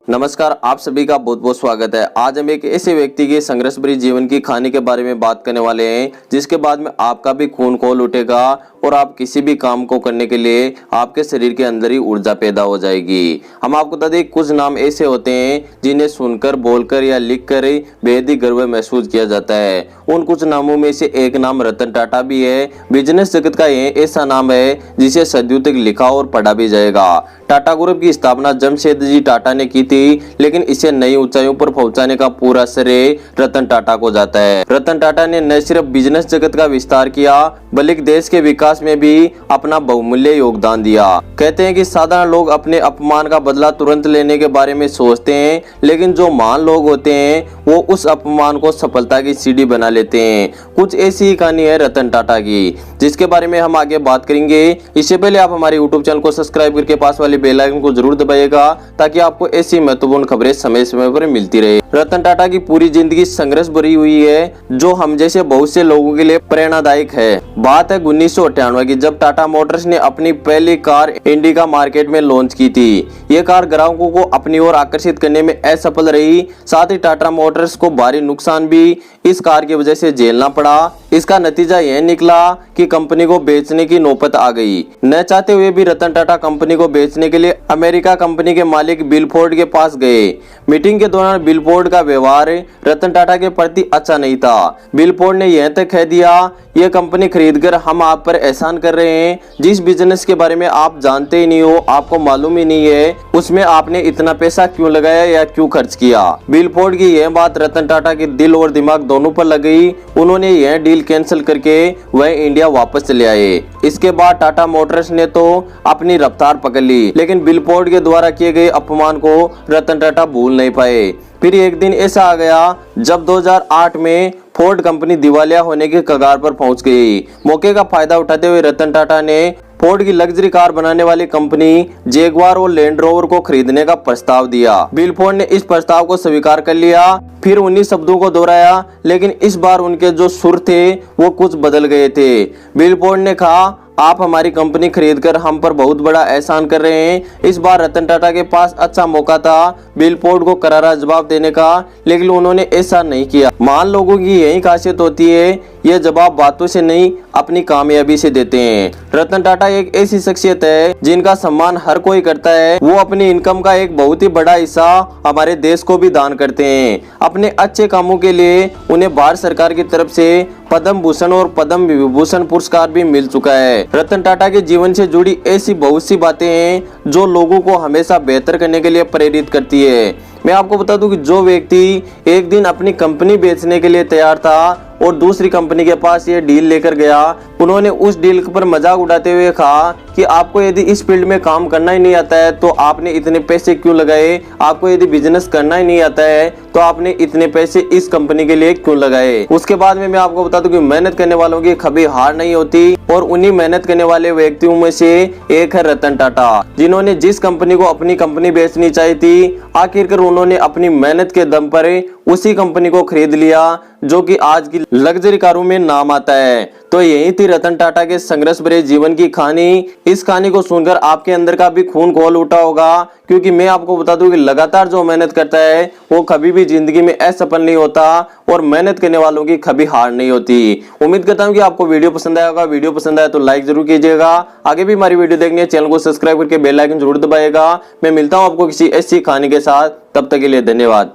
नमस्कार, आप सभी का बहुत बहुत स्वागत है। आज हम एक ऐसे व्यक्ति के संघर्ष भरी जीवन की कहानी के बारे में बात करने वाले हैं जिसके बाद में आपका भी खून खौल उठेगा और आप किसी भी काम को करने के लिए आपके शरीर के अंदर ही ऊर्जा पैदा हो जाएगी। हम आपको बता दें, कुछ नाम ऐसे होते हैं जिन्हें सुनकर, बोलकर या लिखकर बेहद ही गर्व महसूस किया जाता है। उन कुछ नामों में से एक नाम रतन टाटा भी है। बिजनेस जगत का ये ऐसा नाम है जिसे सदियों तक लिखा और पढ़ा भी जाएगा। टाटा ग्रुप की स्थापना जमशेदजी टाटा ने की थी, लेकिन इसे नई ऊंचाइयों पर पहुंचाने का पूरा श्रेय रतन टाटा को जाता है। रतन टाटा ने न सिर्फ बिजनेस जगत का विस्तार किया बल्कि देश के विकास में भी अपना बहुमूल्य योगदान दिया। कहते हैं कि साधारण लोग अपने अपमान का बदला तुरंत लेने के बारे में सोचते हैं, लेकिन जो महान लोग होते हैं वो उस अपमान को सफलता की सीढ़ी बना लेते हैं। कुछ ऐसी ही कहानी है रतन टाटा की, जिसके बारे में हम आगे बात करेंगे। इससे पहले आप हमारे यूट्यूब चैनल को सब्सक्राइब करके पास वाली बेल आइकन को जरूर दबाइएगा ताकि आपको ऐसी महत्वपूर्ण खबरें समय समय पर मिलती रहे। रतन टाटा की पूरी जिंदगी संघर्ष भरी हुई है, जो हम जैसे बहुत से लोगों के लिए प्रेरणादायक है। बात है 1998 की, जब टाटा मोटर्स ने अपनी पहली कार इंडिका मार्केट में लॉन्च की थी। ये कार ग्राहकों को अपनी ओर आकर्षित करने में असफल रही। साथ ही टाटा मोटर्स को भारी नुकसान भी इस कार की वजह से झेलना पड़ा। इसका नतीजा यह निकला कि कंपनी को बेचने की नौबत आ गई। न चाहते हुए भी रतन टाटा कंपनी को बेचने के लिए अमेरिका कंपनी के मालिक बिल फोर्ड के पास गए। मीटिंग के दौरान बिल फोर्ड का व्यवहार रतन टाटा के प्रति अच्छा नहीं था। बिल फोर्ड ने यह तक कह दिया, यह कंपनी खरीदकर हम आप पर एहसान कर रहे हैं। जिस बिजनेस के बारे में आप जानते ही नहीं हो, आपको मालूम ही नहीं है, उसमें आपने इतना पैसा क्यों लगाया या क्यों खर्च किया। बिल फोर्ड की यह बात रतन टाटा के दिल और दिमाग दोनों पर लग गई। उन्होंने यह डील कैंसिल करके वह इंडिया वापस चले आए। इसके बाद टाटा मोटर्स ने तो अपनी रफ्तार पकड़ ली, लेकिन बिल फोर्ड के द्वारा किए गए अपमान को रतन टाटा भूल नहीं पाए। फिर एक दिन ऐसा आ गया जब 2008 में फोर्ड कंपनी दिवालिया होने के कगार पर पहुंच गई। मौके का फायदा उठाते हुए रतन टाटा ने फोर्ड की लग्जरी कार बनाने वाली कंपनी जैगुआर और लैंड रोवर को खरीदने का प्रस्ताव दिया। बिल फोर्ड ने इस प्रस्ताव को स्वीकार कर लिया। फिर उन्हीं शब्दों को दोहराया, लेकिन इस बार उनके जो सुर थे वो कुछ बदल गए थे। बिल फोर्ड ने कहा, आप हमारी कंपनी खरीदकर हम पर बहुत बड़ा एहसान कर रहे हैं। इस बार रतन टाटा के पास अच्छा मौका था बिल फोर्ड को करारा जवाब देने का, लेकिन उन्होंने ऐसा नहीं किया। महान लोगों की यही खासियत होती है, ये जवाब बातों से नहीं अपनी कामयाबी से देते हैं। रतन टाटा एक ऐसी शख्सियत है जिनका सम्मान हर कोई करता है। वो अपनी इनकम का एक बहुत ही बड़ा हिस्सा हमारे देश को भी दान करते हैं। अपने अच्छे कामों के लिए उन्हें भारत सरकार की तरफ से पद्म भूषण और पद्म विभूषण पुरस्कार भी मिल चुका है। रतन टाटा के जीवन से जुड़ी ऐसी बहुत सी बातें हैं जो लोगों को हमेशा बेहतर करने के लिए प्रेरित करती है। मैं आपको बता दूं कि जो व्यक्ति एक दिन अपनी कंपनी बेचने के लिए तैयार था और दूसरी कंपनी के पास ये डील लेकर गया, उन्होंने उस डील पर मजाक उड़ाते हुए कहा कि आपको यदि इस फील्ड में काम करना ही नहीं आता है तो आपने इतने पैसे क्यों लगाए। आपको यदि बिजनेस करना ही नहीं आता है तो आपने इतने पैसे इस कंपनी के लिए क्यों लगाए। उसके बाद में मैं आपको बता दूं कि मेहनत करने वालों की कभी हार नहीं होती, और उन्हीं मेहनत करने वाले व्यक्तियों में से एक है रतन टाटा, जिन्होंने जिस कंपनी को अपनी कंपनी बेचनी चाहिए थी, आखिरकार उन्होंने अपनी मेहनत के दम पर उसी कंपनी को खरीद लिया जो कि आज की लग्जरी कारों में नाम आता है। तो यही थी रतन टाटा के संघर्ष भरे जीवन की कहानी। इस कहानी को सुनकर आपके अंदर का भी खून खौल उठा होगा, क्योंकि मैं आपको बता दूं कि लगातार जो मेहनत करता है वो कभी भी जिंदगी में असफल नहीं होता, और मेहनत करने वालों की कभी हार नहीं होती। उम्मीद करता हूं कि आपको वीडियो पसंद आया होगा। वीडियो पसंद आया तो लाइक जरूर कीजिएगा। आगे भी हमारी वीडियो देखनी है, चैनल को सब्सक्राइब करके बेल आइकन जरूर दबाइएगा। मैं मिलता हूं आपको किसी ऐसी कहानी के साथ, तब तक के लिए धन्यवाद।